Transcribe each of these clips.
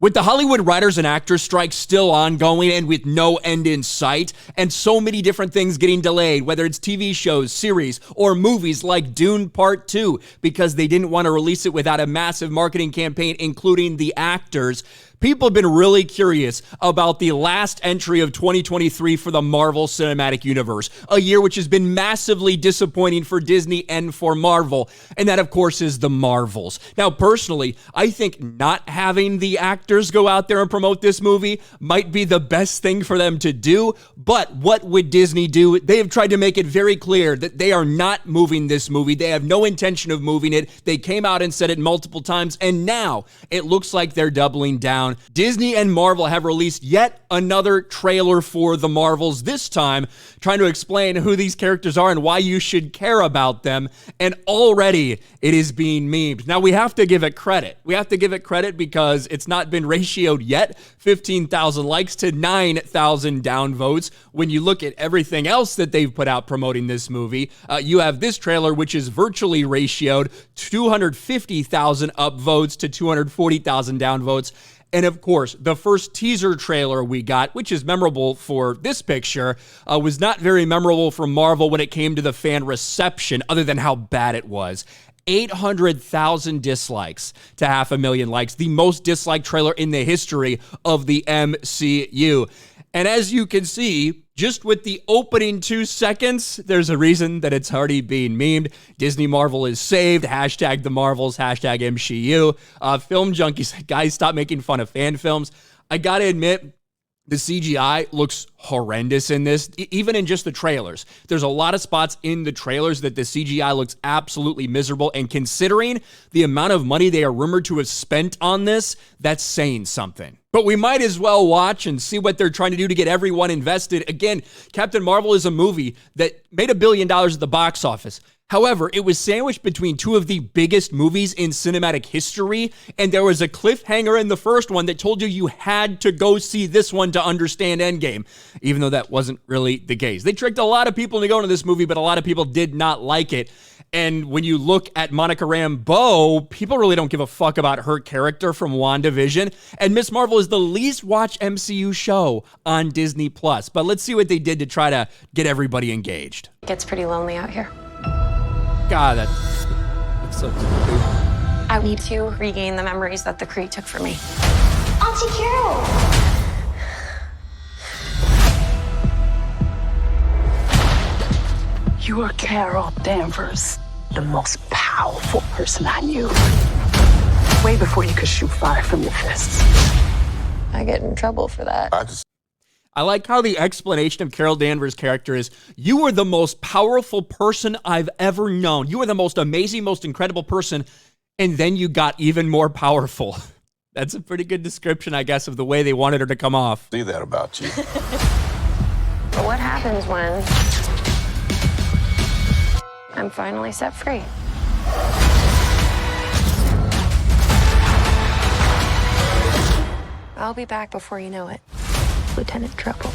With the Hollywood writers and actors strike still ongoing and with no end in sight, and so many different things getting delayed, whether it's TV shows, series, or movies like Dune Part 2, because they didn't want to release it without a massive marketing campaign, including the actors, people have been really curious about the last entry of 2023 for the Marvel Cinematic Universe, a year which has been massively disappointing for Disney and for Marvel, and that, of course, is the Marvels. Now, personally, I think not having the actors go out there and promote this movie might be the best thing for them to do, but what would Disney do? They have tried to make it very clear that they are not moving this movie. They have no intention of moving it. They came out and said it multiple times, and now it looks like they're doubling down. Disney and Marvel have released yet another trailer for the Marvels, this time trying to explain who these characters are and why you should care about them, and already it is being memed. Now, we have to give it credit. We have to give it credit because it's not been ratioed yet. 15,000 likes to 9,000 downvotes. When you look at everything else that they've put out promoting this movie, you have this trailer, which is virtually ratioed, 250,000 upvotes to 240,000 downvotes. And of course, the first teaser trailer we got, which is memorable for this picture, was not very memorable for Marvel when it came to the fan reception, other than how bad it was. 800,000 dislikes to 500,000 likes, the most disliked trailer in the history of the MCU. And as you can see, just with the opening 2 seconds, there's a reason that it's already being memed. Disney Marvel is saved. Hashtag the Marvels. Hashtag MCU. Film junkies, guys, stop making fun of fan films. I gotta admit, the CGI looks horrendous in this, even in just the trailers. There's a lot of spots in the trailers that the CGI looks absolutely miserable, and considering the amount of money they are rumored to have spent on this, that's saying something. But we might as well watch and see what they're trying to do to get everyone invested. Again, Captain Marvel is a movie that made $1 billion at the box office. However, it was sandwiched between two of the biggest movies in cinematic history, and there was a cliffhanger in the first one that told you you had to go see this one to understand Endgame, even though that wasn't really the case. They tricked a lot of people into going to this movie, but a lot of people did not like it. And when you look at Monica Rambeau, people really don't give a fuck about her character from WandaVision. And Ms. Marvel is the least watched MCU show on Disney+. But let's see what they did to try to get everybody engaged. It gets pretty lonely out here. God, that's so stupid. I need to regain the memories that the Kree took from me. Auntie Carol! You are Carol Danvers, the most powerful person I knew. Way before you could shoot fire from your fists. I get in trouble for that. I like how the explanation of Carol Danvers' character is, you are the most powerful person I've ever known. You are the most amazing, most incredible person, and then you got even more powerful. That's a pretty good description, I guess, of the way they wanted her to come off. See that about you. But what happens when I'm finally set free? I'll be back before you know it. Lieutenant Trouble.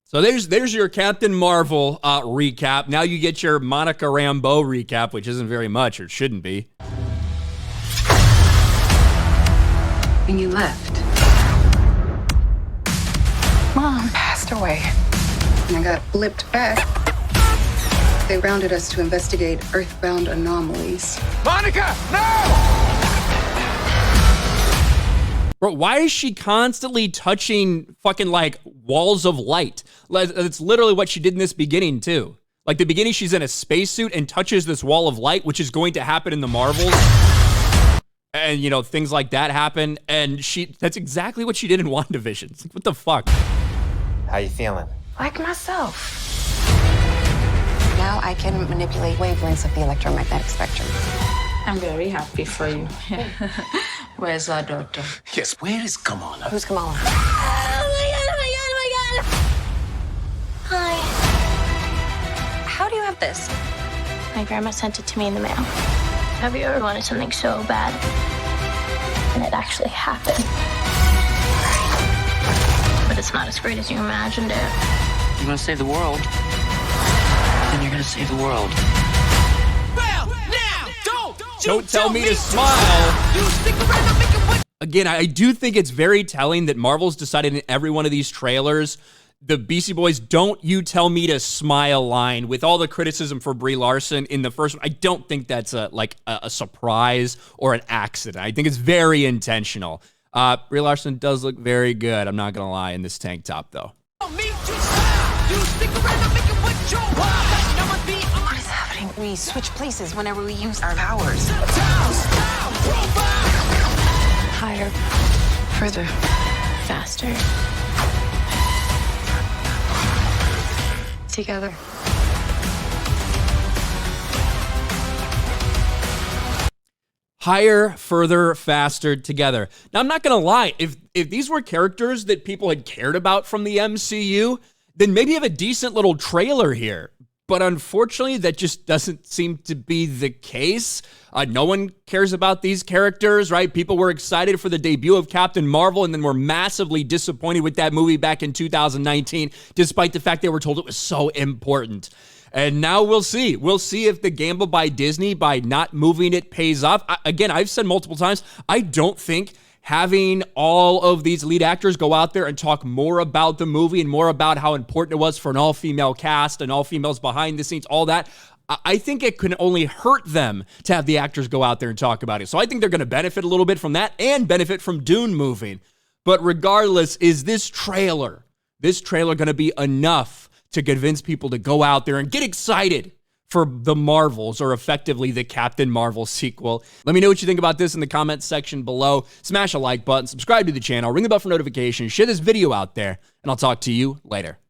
So there's your Captain Marvel recap. Now you get your Monica Rambeau recap, which isn't very much, or shouldn't be. When you left, Mom passed away. And I got blipped back. They rounded us to investigate earthbound anomalies. Monica, no! Bro, why is she constantly touching fucking, like, walls of light? It's literally what she did in this beginning, too. Like, the beginning, she's in a spacesuit and touches this wall of light, which is going to happen in the Marvels. And, you know, things like that happen. And that's exactly what she did in WandaVision. It's like, what the fuck? How you feeling? Like myself. Now I can manipulate wavelengths of the electromagnetic spectrum. I'm very happy for you. Where's our daughter? Yes, where is Kamala? Who's Kamala? Oh my god. Hi. How do you have this? My grandma sent it to me in the mail. Have you ever wanted something so bad and it actually happened? But it's not as great as you imagined it. You want to save the world? Then you're going to save the world. Well, now, don't Don't tell me to smile. Again, I do think it's very telling that Marvel's decided in every one of these trailers, the Beastie Boys "Don't you tell me to smile" line, with all the criticism for Brie Larson in the first one. I don't think that's a surprise or an accident. I think it's very intentional. Brie Larson does look very good, I'm not gonna lie, in this tank top though. What is happening? We switch places whenever we use our powers. Higher, further, faster. Together. Higher, further, faster, together. Now, I'm not going to lie. If these were characters that people had cared about from the MCU, then maybe have a decent little trailer here. But unfortunately, that just doesn't seem to be the case. No one cares about these characters, right? People were excited for the debut of Captain Marvel and then were massively disappointed with that movie back in 2019, despite the fact they were told it was so important. And now we'll see. We'll see if the gamble by Disney by not moving it pays off. Again, I've said multiple times, I don't think having all of these lead actors go out there and talk more about the movie and more about how important it was for an all-female cast and all females behind the scenes, all that, I think it can only hurt them to have the actors go out there and talk about it. So I think they're going to benefit a little bit from that and benefit from Dune moving. But regardless, is this trailer going to be enough to convince people to go out there and get excited for the Marvels, or effectively the Captain Marvel sequel? Let me know what you think about this in the comments section below. Smash a like button, subscribe to the channel, ring the bell for notifications, share this video out there, and I'll talk to you later.